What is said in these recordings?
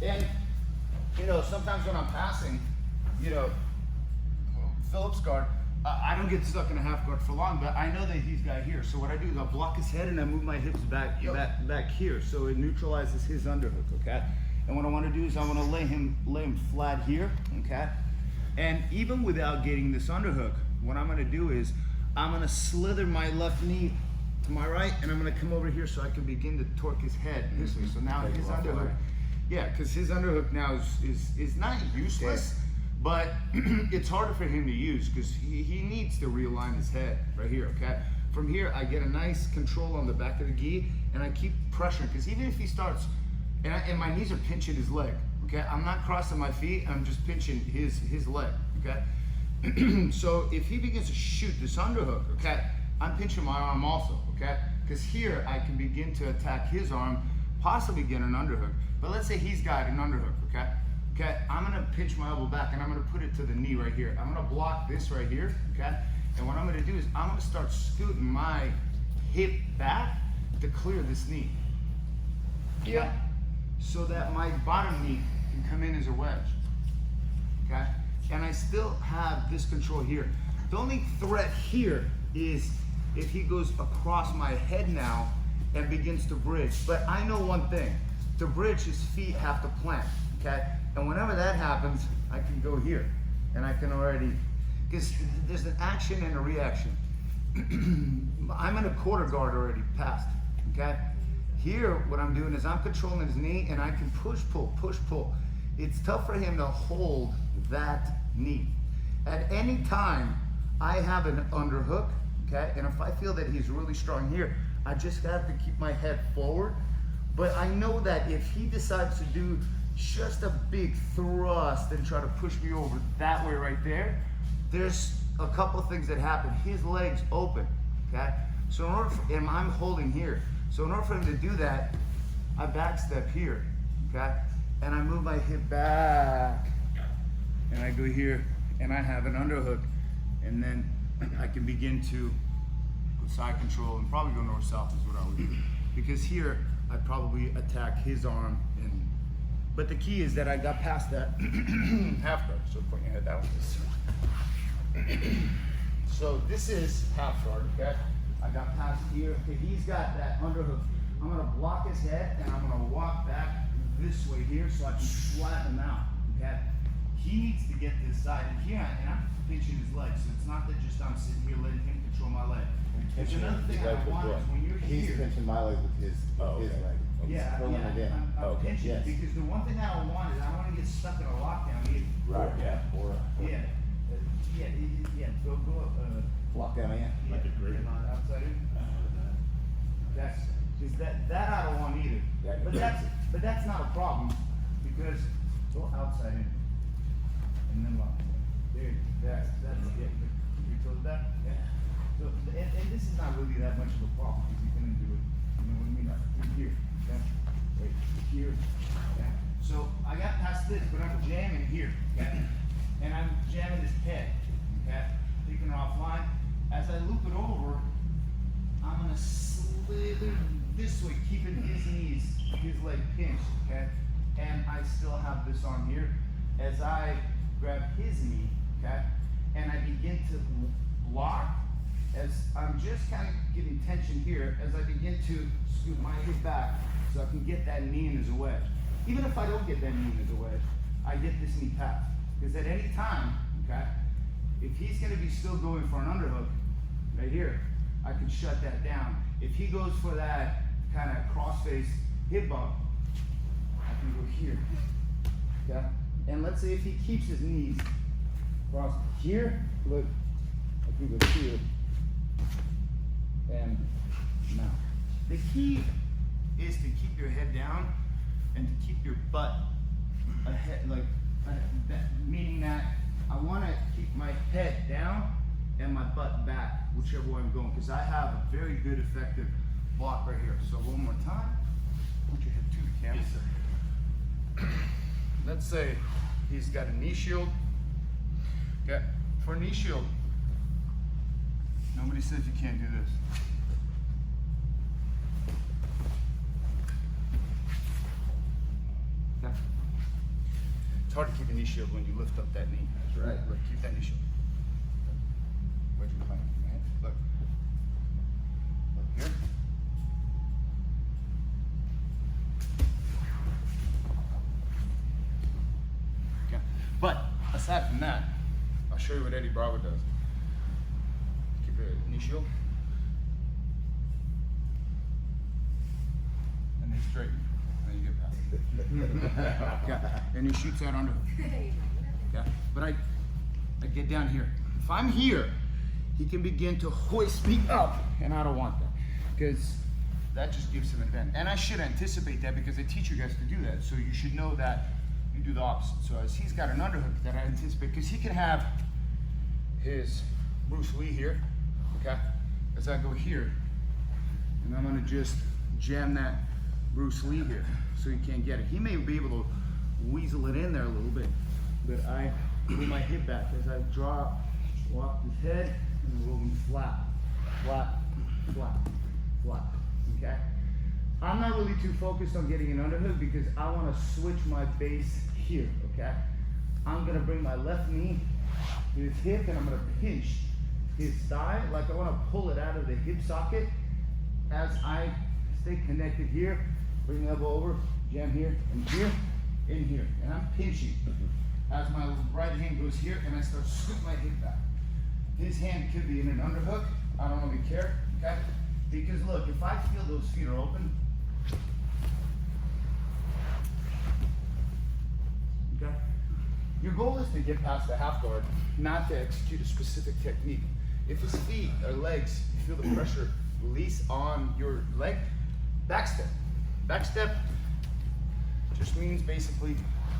And, you know, sometimes when I'm passing, you know, Phillips guard, I don't get stuck in a half guard for long, but I know that he's got here. So what I do is I block his head and I move my hips back here, so it neutralizes his underhook, okay? And what I want to do is I want to lay him flat here, okay? And even without getting this underhook, what I'm going to do is I'm going to slither my left knee to my right, and I'm going to come over here so I can begin to torque his head this way. So now his underhook, yeah, because his underhook now is not useless, but it's harder for him to use because he needs to realign his head right here, okay? From here, I get a nice control on the back of the gi, and I keep pressuring, because even if he starts, and my knees are pinching his leg, okay? I'm not crossing my feet, I'm just pinching his leg, okay? So if he begins to shoot this underhook, okay, I'm pinching my arm also, okay? Because here I can begin to attack his arm, possibly get an underhook. But let's say he's got an underhook, okay? Okay, I'm gonna pinch my elbow back and I'm gonna put it to the knee right here. I'm gonna block this right here, okay? And what I'm gonna do is I'm gonna start scooting my hip back to clear this knee. Yeah. So that my bottom knee can come in as a wedge, okay? And I still have this control here. The only threat here is if he goes across my head now and begins to bridge. But I know one thing, to bridge his feet have to plant, okay? And whenever that happens, I can go here and I can already, because there's an action and a reaction. I'm in a quarter guard already past, okay? Here, what I'm doing is I'm controlling his knee and I can push, pull. It's tough for him to hold that knee. At any time, I have an underhook, okay? And if I feel that he's really strong here, I just have to keep my head forward. But I know that if he decides to do just a big thrust and try to push me over that way right there, there's a couple of things that happen. His legs open, okay? So in order for, and I'm holding here. So in order for him to do that, I backstep here, okay? And I move my hip back, and I go here, and I have an underhook, and then I can begin to go side control and probably go north-south is what I would do. Because here, I probably attack his arm, but the key is that I got past that half guard. So put your head that way. So this is half guard, okay? I got past here. Okay, he's got that underhook. I'm gonna block his head and I'm gonna walk back this way here so I can flatten him out, okay? He needs to get this side, and I'm pinching his leg, so it's not that just I'm sitting here letting him control my leg. There's another thing I want is when you're here. He's pinching my leg with his leg. Yeah, I'm pinching because the one thing I don't want is I don't want to get stuck in a lockdown either. Right, yeah. Go up. Lockdown, yeah. Like a grip. Outside in. That's, because that I don't want either. Yeah, but that's not a problem because go outside in and then lock. There, that's it. You close that? Yeah. So, and this is not really that much of a problem because you can do it. You know what I mean? Right here. Okay? Right here. Okay? So I got past this, but I'm jamming here. Okay? And I'm jamming his head. Okay? Taking it offline. As I loop it over, I'm gonna slither this way, keeping his knees, his leg pinched. Okay? And I still have this on here. As I grab his knee, okay, and I begin to lock, as I'm just kind of getting tension here, as I begin to scoot my hip back so I can get that knee in as a wedge. Even if I don't get that knee in as a wedge, I get this knee passed. Because at any time, okay, if he's going to be still going for an underhook, right here, I can shut that down. If he goes for that kind of cross-face hip bump, I can go here, okay? And let's say if he keeps his knees crossed here, look, I can go here, and now. The key is to keep your head down and to keep your butt ahead, meaning that I want to keep my head down and my butt back, whichever way I'm going, because I have a very good effective block right here. So one more time, put your head to the camera. Yes, sir. Let's say he's got a knee shield. Okay, for a knee shield, nobody says you can't do this. Okay, hard to keep a knee shield when you lift up that knee. That's right. Look, keep that knee shield. Where'd you plant your hand? Look. Look here. Okay. But aside from that, I'll show you what Eddie Bravo does. Keep a knee shield. And then straighten. And then you get past it. Okay. And he shoots out under. Okay. But I get down here. If I'm here, he can begin to hoist me up, and I don't want that because that just gives him an advantage. And I should anticipate that because I teach you guys to do that. So you should know that you do the opposite. So as he's got an underhook that I anticipate, because he can have his Bruce Lee here, okay? As I go here, and I'm gonna just jam that Bruce Lee here so he can't get it. He may be able to weasel it in there a little bit, but I move my hip back as I drop, walk his head, and roll him flat, flat, flat, flat, okay? I'm not really too focused on getting an underhook because I want to switch my base here, okay? I'm gonna bring my left knee to his hip and I'm gonna pinch his thigh, like I want to pull it out of the hip socket as I stay connected here, bring the elbow over, jam here, and here, in here, and I'm pinching. As my right hand goes here and I start scooping my hip back. His hand could be in an underhook, I don't really care, okay? Because look, if I feel those feet are open, okay? Your goal is to get past the half guard, not to execute a specific technique. If his feet or legs, you feel the pressure release on your leg, back step. Back step just means basically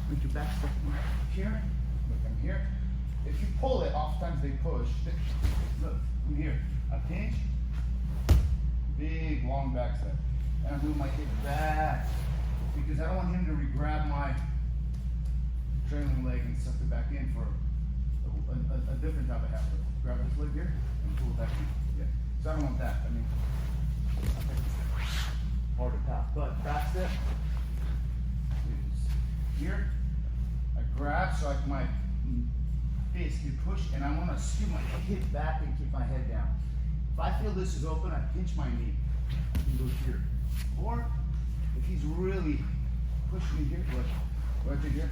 make your back step here, look, I'm here. If you pull it, oftentimes they push. Look, I'm here. I pinch, big long back step. And I move my hip back because I don't want him to re-grab my trailing leg and suck it back in for a different type of half lift. Grab this leg here and pull it back in. Yeah. So I don't want that. I mean, hard to pass. But back step is here. I grab so my fist can push, and I want to scoot my hip back and keep my head down. If I feel this is open, I pinch my knee and go here. Or if he's really pushing me here, look, right to here.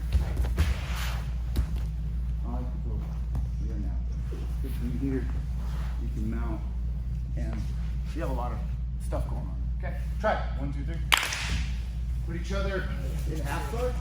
I like to go here now. Push me here, you can mount, and you have a lot of stuff going on. Okay, try it. 1, 2, 3. Put each other in half guard.